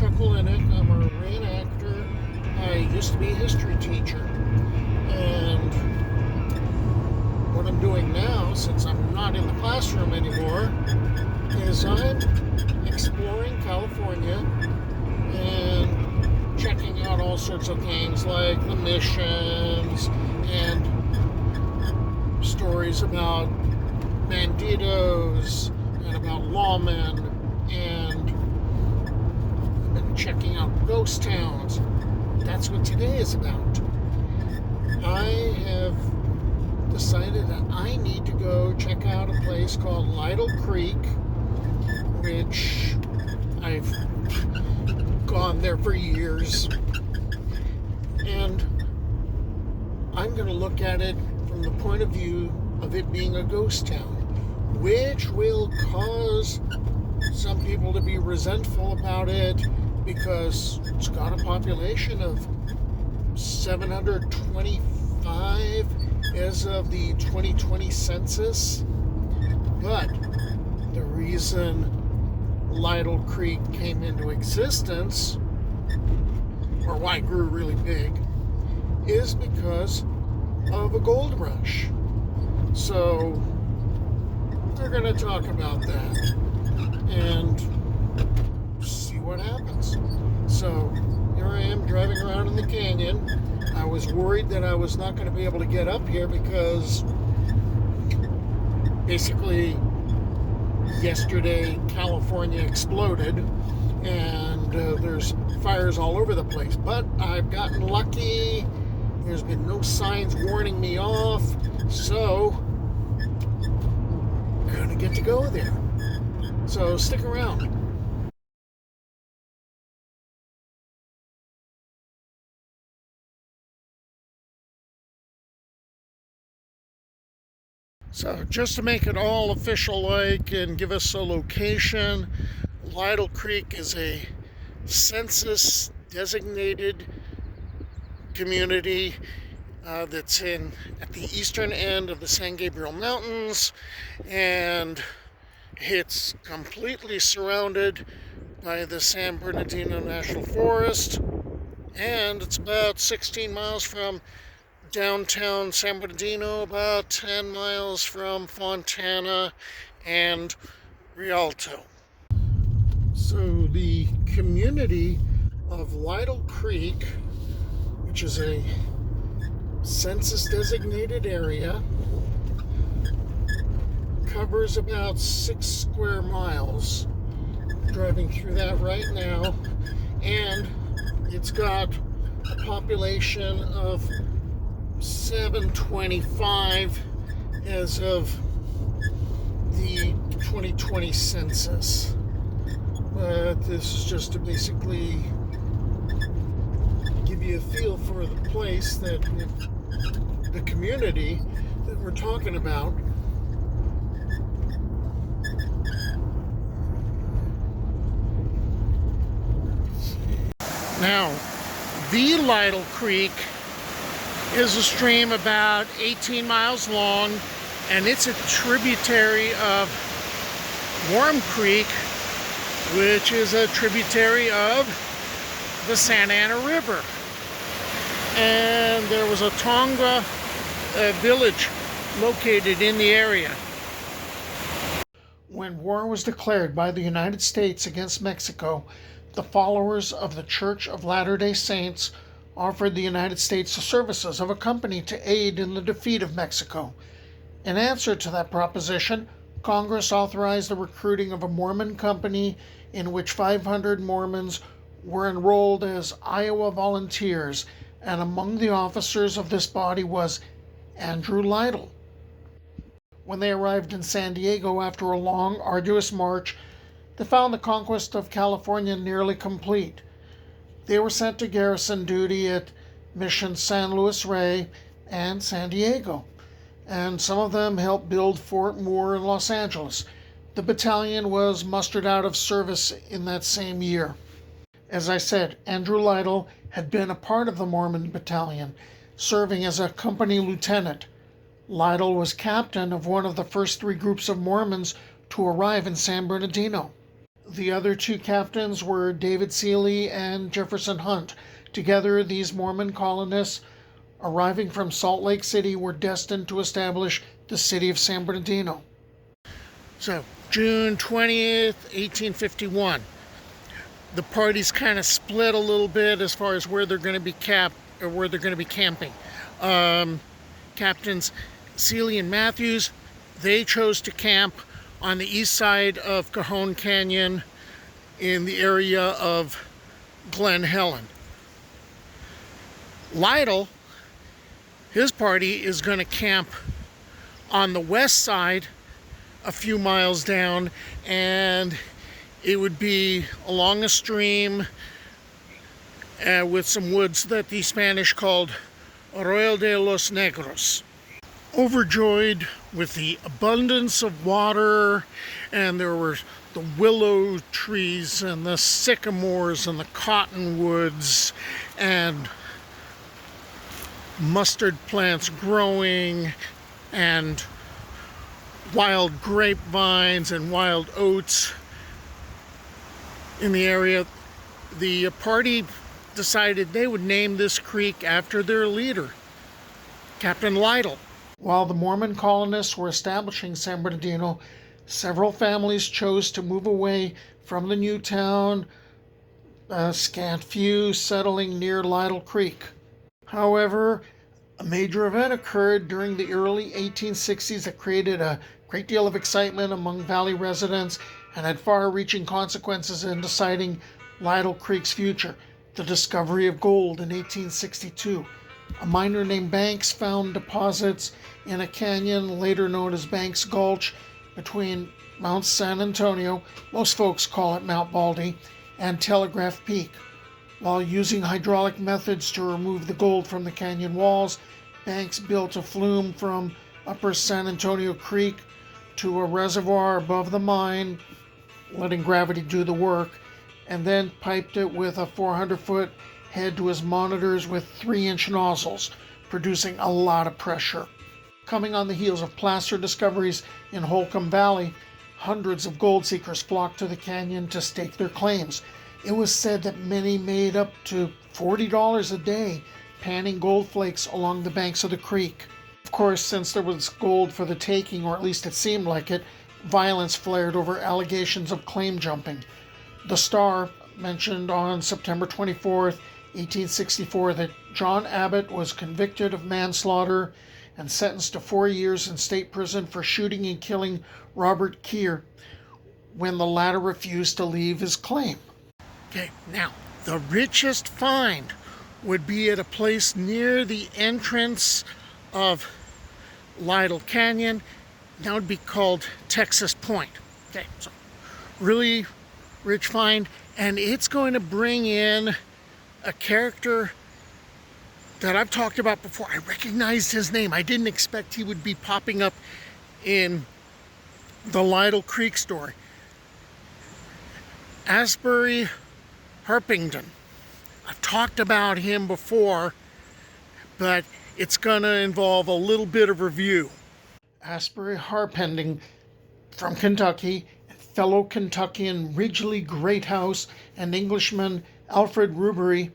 I'm a reenactor. I used to be a history teacher. And what I'm doing now, since I'm not in the classroom anymore, is I'm exploring California and checking out all sorts of things like the missions and stories about banditos and about lawmen, and I've been checking out ghost towns. That's what today is about. I have decided that I need to go check out a place called Lytle Creek, which I've gone there for years, and I'm going to look at it from the point of view of it being a ghost town, which will cause some people to be resentful about it because it's got a population of 725 as of the 2020 census. But the reason Lytle Creek came into existence, or why it grew really big, is because of a gold rush. So we're going to talk about that and see what happens. So here I am driving around in the canyon. I was worried that I was not going to be able to get up here because basically yesterday California exploded and there's fires all over the place. But I've gotten lucky. There's been no signs warning me off, so I'm going to get to go there. So stick around. So just to make it all official like and give us a location, Lytle Creek is a census designated community that's at the eastern end of the San Gabriel Mountains, and it's completely surrounded by the San Bernardino National Forest, and it's about 16 miles from downtown San Bernardino, about 10 miles from Fontana and Rialto. So the community of Lytle Creek, which is a census designated area, covers about 6 square miles. I'm driving through that right now, and it's got a population of 725 as of the 2020 census. But this is just to basically give you a feel for the place, that the community that we're talking about. Now, the Lytle Creek is a stream about 18 miles long, and it's a tributary of Warm Creek, which is a tributary of the Santa Ana River. And there was a Tonga village located in the area. When war was declared by the United States against Mexico, the followers of the Church of Latter-day Saints offered the United States the services of a company to aid in the defeat of Mexico. In answer to that proposition, Congress authorized the recruiting of a Mormon company in which 500 Mormons were enrolled as Iowa volunteers, and among the officers of this body was Andrew Lytle. When they arrived in San Diego after a long, arduous march, they found the conquest of California nearly complete. They were sent to garrison duty at Mission San Luis Rey and San Diego, and some of them helped build Fort Moore in Los Angeles. The battalion was mustered out of service in that same year. As I said, Andrew Lytle had been a part of the Mormon battalion, serving as a company lieutenant. Lytle was captain of one of the first 3 groups of Mormons to arrive in San Bernardino. The other two captains were David Seeley and Jefferson Hunt. Together, these Mormon colonists, arriving from Salt Lake City, were destined to establish the city of San Bernardino. So, June 20th, 1851. The party's kind of split a little bit as far as where they're going to be camping. Captains Seeley and Matthews, they chose to camp on the east side of Cajon Canyon in the area of Glen Helen. Lytle, his party, is going to camp on the west side a few miles down, and it would be along a stream with some woods that the Spanish called Arroyo de los Negros. Overjoyed with the abundance of water, and there were the willow trees and the sycamores and the cottonwoods and mustard plants growing and wild grapevines and wild oats in the area, the party decided they would name this creek after their leader, Captain Lytle. While the Mormon colonists were establishing San Bernardino, several families chose to move away from the new town, a scant few settling near Lytle Creek. However, a major event occurred during the early 1860s that created a great deal of excitement among valley residents and had far-reaching consequences in deciding Lytle Creek's future: the discovery of gold in 1862. A miner named Banks found deposits in a canyon later known as Banks Gulch between Mount San Antonio, most folks call it Mount Baldy, and Telegraph Peak. While using hydraulic methods to remove the gold from the canyon walls, Banks built a flume from Upper San Antonio Creek to a reservoir above the mine, letting gravity do the work, and then piped it with a 400-foot head to his monitors with 3-inch nozzles, producing a lot of pressure. Coming on the heels of placer discoveries in Holcomb Valley, hundreds of gold seekers flocked to the canyon to stake their claims. It was said that many made up to $40 a day panning gold flakes along the banks of the creek. Of course, since there was gold for the taking, or at least it seemed like it, violence flared over allegations of claim jumping. The Star mentioned on September 24th, 1864, that John Abbott was convicted of manslaughter and sentenced to 4 years in state prison for shooting and killing Robert Keir when the latter refused to leave his claim. Okay, now, the richest find would be at a place near the entrance of Lytle Canyon. That would be called Texas Point. Okay, so really rich find, and it's going to bring in a character that I've talked about before. I recognized his name. I didn't expect he would be popping up in the Lytle Creek story. Aspbury Harpending. I've talked about him before, but it's going to involve a little bit of review. Aspbury Harpending, from Kentucky, and fellow Kentuckian Ridgely Greathouse and Englishman Alfred Rubery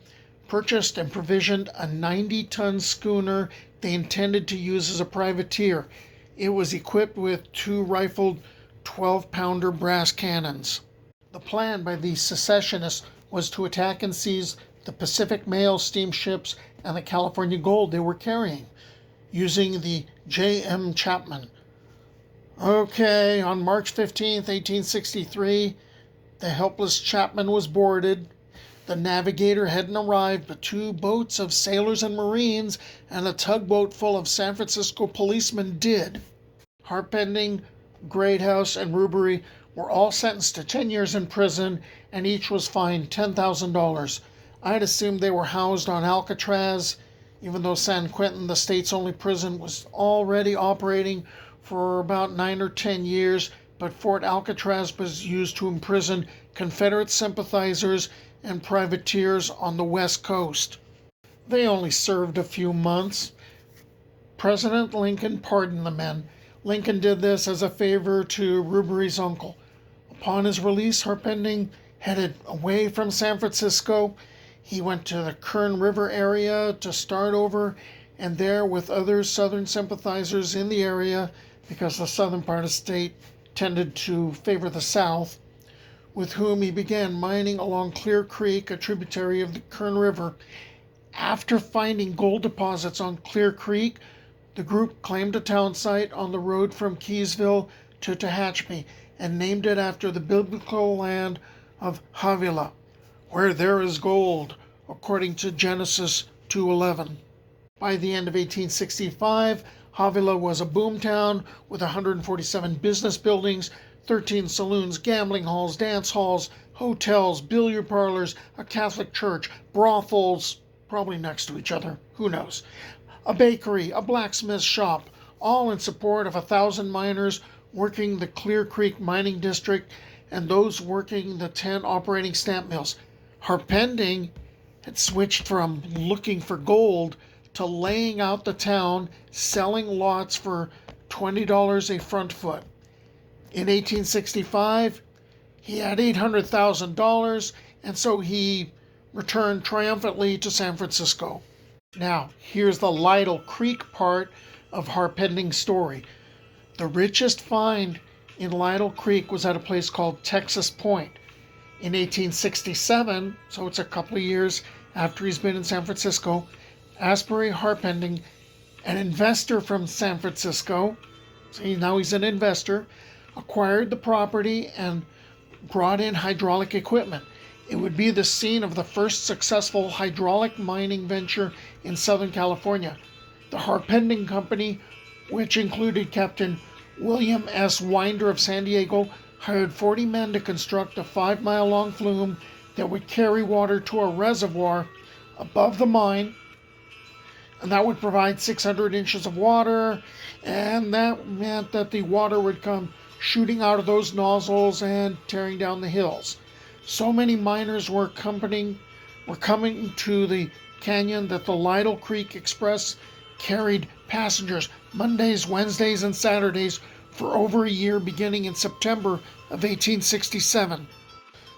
purchased and provisioned a 90-ton schooner they intended to use as a privateer. It was equipped with 2 rifled 12-pounder brass cannons. The plan by the secessionists was to attack and seize the Pacific Mail steamships and the California gold they were carrying, using the J.M. Chapman. Okay, on March 15th, 1863, the helpless Chapman was boarded. The Navigator hadn't arrived, but 2 boats of sailors and Marines and a tugboat full of San Francisco policemen did. Harpending, Greathouse, and Rubery were all sentenced to 10 years in prison, and each was fined $10,000. I'd assumed they were housed on Alcatraz, even though San Quentin, the state's only prison, was already operating for about 9 or 10 years, but Fort Alcatraz was used to imprison Confederate sympathizers and privateers on the West Coast. They only served a few months. President Lincoln pardoned the men. Lincoln did this as a favor to Rubery's uncle. Upon his release, Harpending headed away from San Francisco. He went to the Kern River area to start over, and there with other Southern sympathizers in the area, because the southern part of the state tended to favor the South, with whom he began mining along Clear Creek, a tributary of the Kern River. After finding gold deposits on Clear Creek, the group claimed a town site on the road from Keysville to Tehachapi and named it after the biblical land of Havilah, where there is gold, according to Genesis 2:11. By the end of 1865, Havilah was a boomtown with 147 business buildings, 13 saloons, gambling halls, dance halls, hotels, billiard parlors, a Catholic church, brothels, probably next to each other, who knows, a bakery, a blacksmith shop, all in support of 1,000 miners working the Clear Creek mining district and those working the 10 operating stamp mills. Harpending had switched from looking for gold to laying out the town, selling lots for $20 a front foot. In 1865, he had $800,000, and so he returned triumphantly to San Francisco. Now, here's the Lytle Creek part of Harpending's story. The richest find in Lytle Creek was at a place called Texas Point. In 1867, so it's a couple of years after he's been in San Francisco, Aspbury Harpending, an investor from San Francisco, see, now he's an investor, acquired the property and brought in hydraulic equipment. It would be the scene of the first successful hydraulic mining venture in Southern California. The Harpending Company, which included Captain William S. Winder of San Diego, hired 40 men to construct a 5-mile-long flume that would carry water to a reservoir above the mine, and that would provide 600 inches of water, and that meant that the water would come shooting out of those nozzles and tearing down the hills. So many miners were coming to the canyon that the Lytle Creek Express carried passengers Mondays, Wednesdays, and Saturdays for over a year, beginning in September of 1867.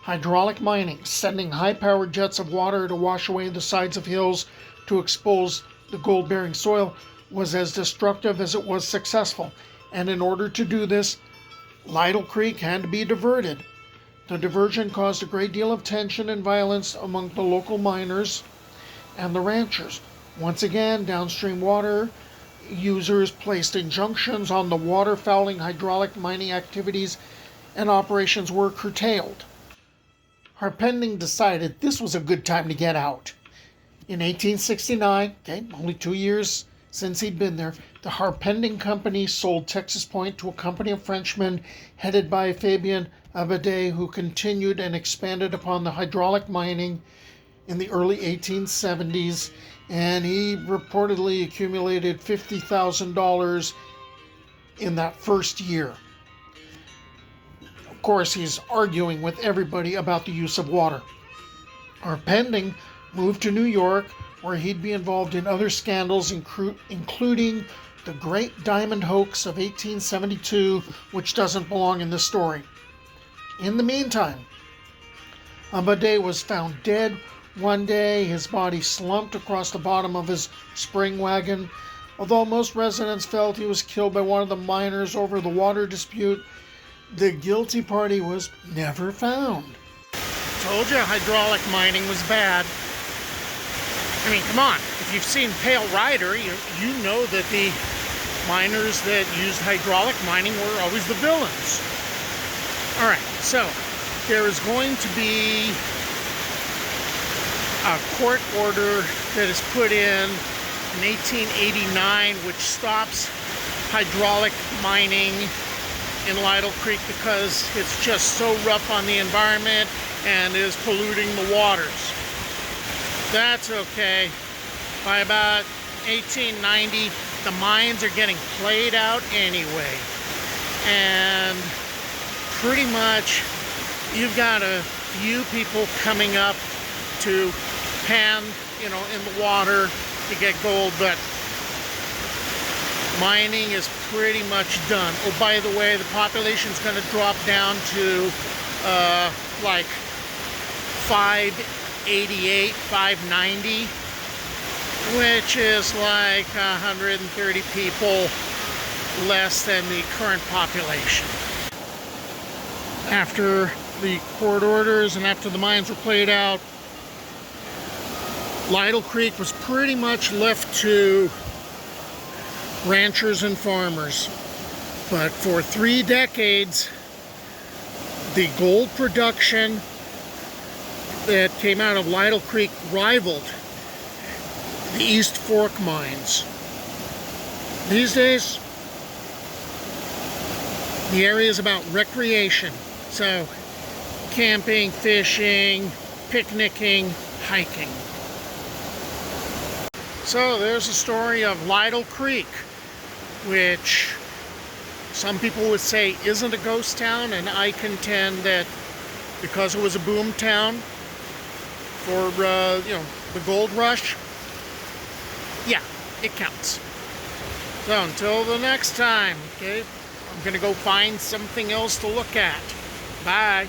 Hydraulic mining, sending high-powered jets of water to wash away the sides of hills to expose the gold-bearing soil, was as destructive as it was successful, and in order to do this, Lytle Creek had to be diverted. The diversion caused a great deal of tension and violence among the local miners and the ranchers. Once again, downstream water users placed injunctions on the water-fouling hydraulic mining activities, and operations were curtailed. Harpending decided this was a good time to get out. In 1869, only 2 years since he'd been there, the Harpending Company sold Texas Point to a company of Frenchmen headed by Fabien Abadie, who continued and expanded upon the hydraulic mining in the early 1870s, and he reportedly accumulated $50,000 in that first year. Of course, he's arguing with everybody about the use of water. Harpending moved to New York, where he'd be involved in other scandals, including the Great Diamond Hoax of 1872, which doesn't belong in this story. In the meantime, Abadie was found dead one day, his body slumped across the bottom of his spring wagon. Although most residents felt he was killed by one of the miners over the water dispute, the guilty party was never found. Told you hydraulic mining was bad. I mean, come on. If you've seen Pale Rider, you know that the miners that used hydraulic mining were always the villains. All right, so there is going to be a court order that is put in 1889, which stops hydraulic mining in Lytle Creek because it's just so rough on the environment and is polluting the waters. That's okay. By about 1890, the mines are getting played out anyway. And pretty much you've got a few people coming up to pan, in the water to get gold, but mining is pretty much done. Oh, by the way, the population is going to drop down to like 588, 590, which is like 130 people less than the current population. After the court orders and after the mines were played out, Lytle Creek was pretty much left to ranchers and farmers. But for 3 decades, the gold production that came out of Lytle Creek rivaled the East Fork mines. These days, the area is about recreation. So, camping, fishing, picnicking, hiking. So there's the story of Lytle Creek, which some people would say isn't a ghost town, and I contend that because it was a boom town for the gold rush, yeah, it counts. So until the next time, okay, I'm gonna go find something else to look at. Bye.